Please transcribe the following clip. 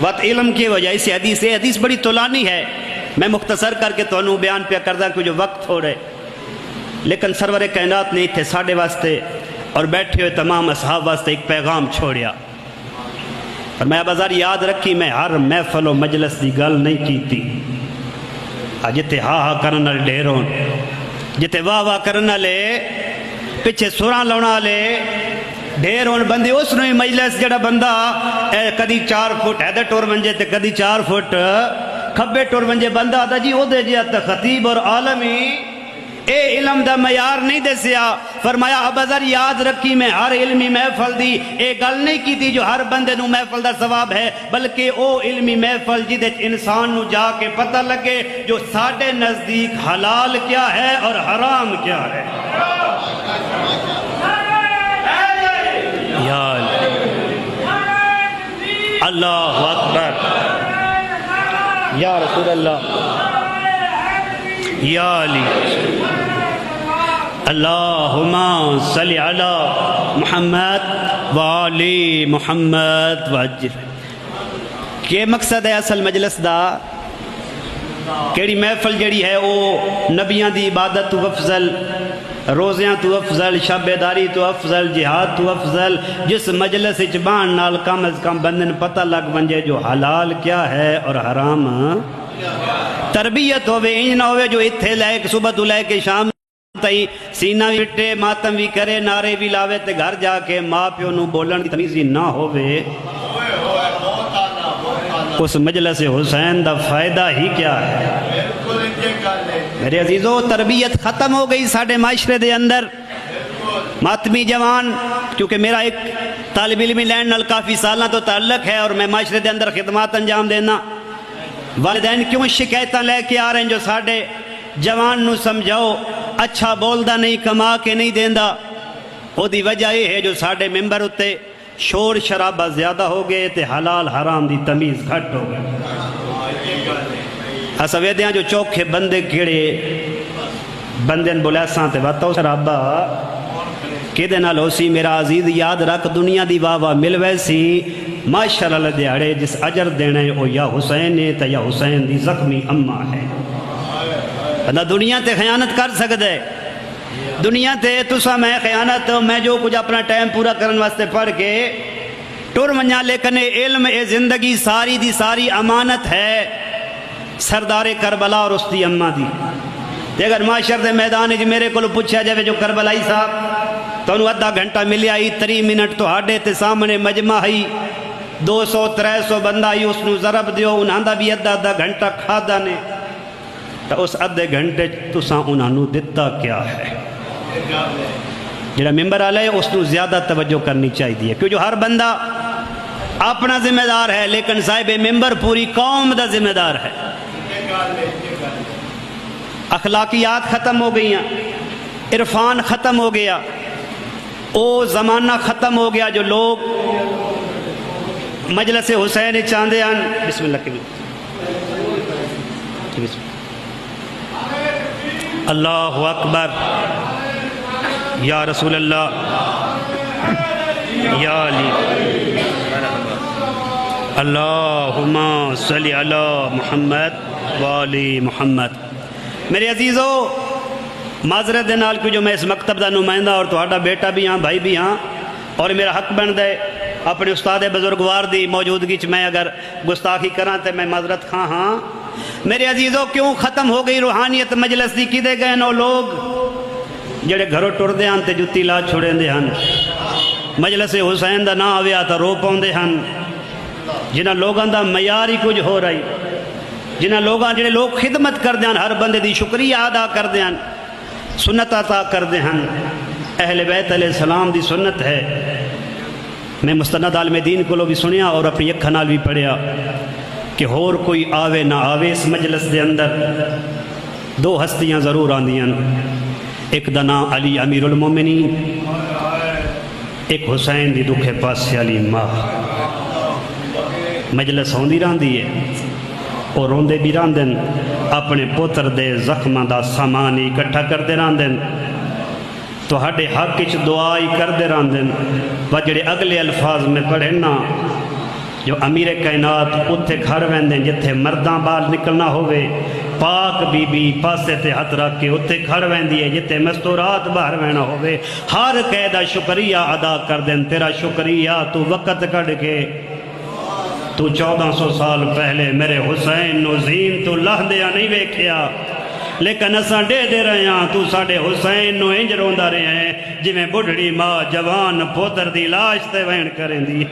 وقت علم کی وجہ سے حدیث بڑی طولانی ہے، میں مختصر کر کے تو بیان پہ کردہ کہ جو وقت تھوڑے، لیکن سرور کائنات نے تھے ساڑھے واسطے اور بیٹھے ہوئے تمام اصحاب واسطے ایک پیغام چھوڑیا، اور میں بازار یاد رکھی میں ہر محفل و مجلس دی گل نہیں کیتی، جتے ہاں کرنا لے ڈیرون، جتے واہ کرنا لے پچھے سراں لونا لے ڈھیر ہون بندے اس نوی مجلس جڑا بندہ کدی 4 فٹ ہے ٹور منجے تے کدی 4 فٹ کھبے ٹور منجے بندہ آتا جی او دے جیا خطیب اور عالمی اے علم دا معیار نہیں دے سیا۔ فرمایا ابذر یاد رکھی میں ہر علمی محفل دی اے گل نہیں کی تھی جو ہر بندے نو محفل دا ثواب ہے، بلکہ او علمی محفل جدے انسان نو جا کے پتہ لگے جو ساڑھے نزدیک حلال کیا ہے اور حرام کیا ہے۔ یا اللہ اکبر، یا رسول اللہ، یا علی، اللہم صلی علی محمد وعلی محمد وعجل۔ کہ مقصد ہے اصل مجلس دا کیڑی محفل جڑی ہے وہ نبیاں دی عبادت تو افضل، روزیاں تو افضل، شب بیداری تو افضل، جہاد تو افضل، جس مجلس اچبان نال کم از کم بندن پتہ لگ ونجے جو حلال کیا ہے اور حرام تربیت ہوئے، انج نہ ہوئے جو اتھے لے کے صبح تو لے کے شام تئی سینہ بھی پٹے ماتم بھی کرے نعرے بھی لاوے تے گھر جا کے ماں پیو نو بولن کی تمیزی نہ ہوئے، اس مجلس حسین دا فائدہ ہی کیا ہے؟ میرے عزیزو تربیت ختم ہو گئی ساڑھے معاشرے دے اندر۔ ماتمی جوان، کیونکہ میرا ایک طالب علمی لینڈ نال کافی سالہ تو تعلق ہے اور میں معاشرے دے اندر خدمات انجام دینا، والدین کیوں شکایتاں لے کے آ رہے ہیں جو ساڑھے جوان نو سمجھاؤ اچھا بولدا نہیں کما کے نہیں دیندا، وہ دی وجہ یہ ہے جو ساڑھے ممبر ہوتے شور شرابہ زیادہ ہو گئے تے حلال حرام دی تمیز گھٹ ہو گئے۔ اسویدیاں جو چوکھے بندے کیڑے بندے بولے ساں تے باتاؤ شرابہ کدے نال ہو سی میرا عزیز یاد رکھ دنیا دی واہ مل ویسی معاشر اللہ دیاڑے جس اجر دینے او یا حسین ہے تے یا حسین دی زخمی اماں ہے۔ بندہ دنیا تے خیانت کر سکتے، دنیا تے تسا میں خیانت میں جو کچھ اپنا ٹائم پورا کرن واسطے پڑھ کے ٹر منیا، لیکن علم اے زندگی ساری دی ساری امانت ہے سردار کربلا اور اس دی اماں دی۔ اگر معاشر دے میدان جی میرے کو پوچھا جائے جو کربلائی صاحب تو انہوں ادھا گھنٹہ ملیا ہی 30 منٹ تو ہاڑے تے سامنے مجمع ہی 200-300 بندہ ہی اس نو ضرب دیو انہاں دا بھی ادھا گھنٹہ کھادا نے، تو اس ادھے گھنٹے تساں انہاں نو دیتا کیا ہے؟ جڑا ممبر آلے اس نو زیادہ توجہ کرنی چاہیے، کیوں جو ہر بندہ اپنا ذمہ دار ہے لیکن صاحب ممبر پوری قوم دا ذمہ دار ہے۔ اخلاقیات ختم ہو گئی ہیں، عرفان ختم ہو گیا، او زمانہ ختم ہو گیا جو لوگ مجلس حسین چاندے ہیں۔ بسم اللہ کے اللہ اکبر، یا رسول اللہ، یا علی، اللہم صلی علی محمد وآلی محمد۔ میرے عزیزو معذرت دے نال کہ جو میں اس مکتب دا نمائندہ اور تہاڈا بیٹا بھی ہاں بھائی بھی ہاں اور میرا حق بن دے اپنے استاد بزرگوار دی موجودگی چ میں اگر گستاخی کراں تے میں معذرت خواہ ہاں۔ میرے عزیزو کیوں ختم ہو گئی روحانیت مجلس دی کدے گئے نو لوگ جڑے گھروں ٹر دے ہن تے جتی لا چھوڑیں دے ہن، مجلس حسین دا نہ آویا تا رو پاؤندے ہن، جنہاں لوگاں دا معیار ہی کچھ ہو رہی، جنہاں لوگاں جڑے لوگ خدمت کر دیاں ہر بندے دی شکریہ ادا کر دیاں، سنت عطا کر دے ہن، اہل بیت علیہ السلام دی سنت ہے۔ میں مستند عالم دین کو بھی سنیا اور اپنی اکھاں نال بھی پڑھیا کہ ہور کوئی آوے نہ آوے اس مجلس دے اندر 2 ہستیاں ضرور آندیاں، ایک دا نام علی امیر المومنین، ایک حسین دی دکھے پاسے علی ماں۔ مجلس ہوندی راندی ہے اور روندے بھی راندن، اپنے پوتر دے زخمہ دا سامان اکٹھا کر دے راندن، تو ہڈے حق کچھ دعائی کر دے راندن، وجڑے اگلے الفاظ میں پڑھیں نا جو امیر کائنات اتھے گھر ویندے جتھے مرداں بال نکلنا ہوئے، پاک بی بی پاسے تے ہاتھ رکھ کے اتھے گھر ویندی ہے جتھے مستورات باہر وینا ہوئے، ہر قیدہ شکریہ ادا کر دیں، تیرا شکریہ تو وقت کڑ کے تو 1400 سال پہلے میرے حسین نو زین تو لہدیا نہیں ویکھیا، لیکن اساں دے رہے ہیں تو ساڑے حسین نو انج روندا رہے ہیں جی میں بڑھڑی ماں جوان پوتر دی لاش تے وین کریں دی۔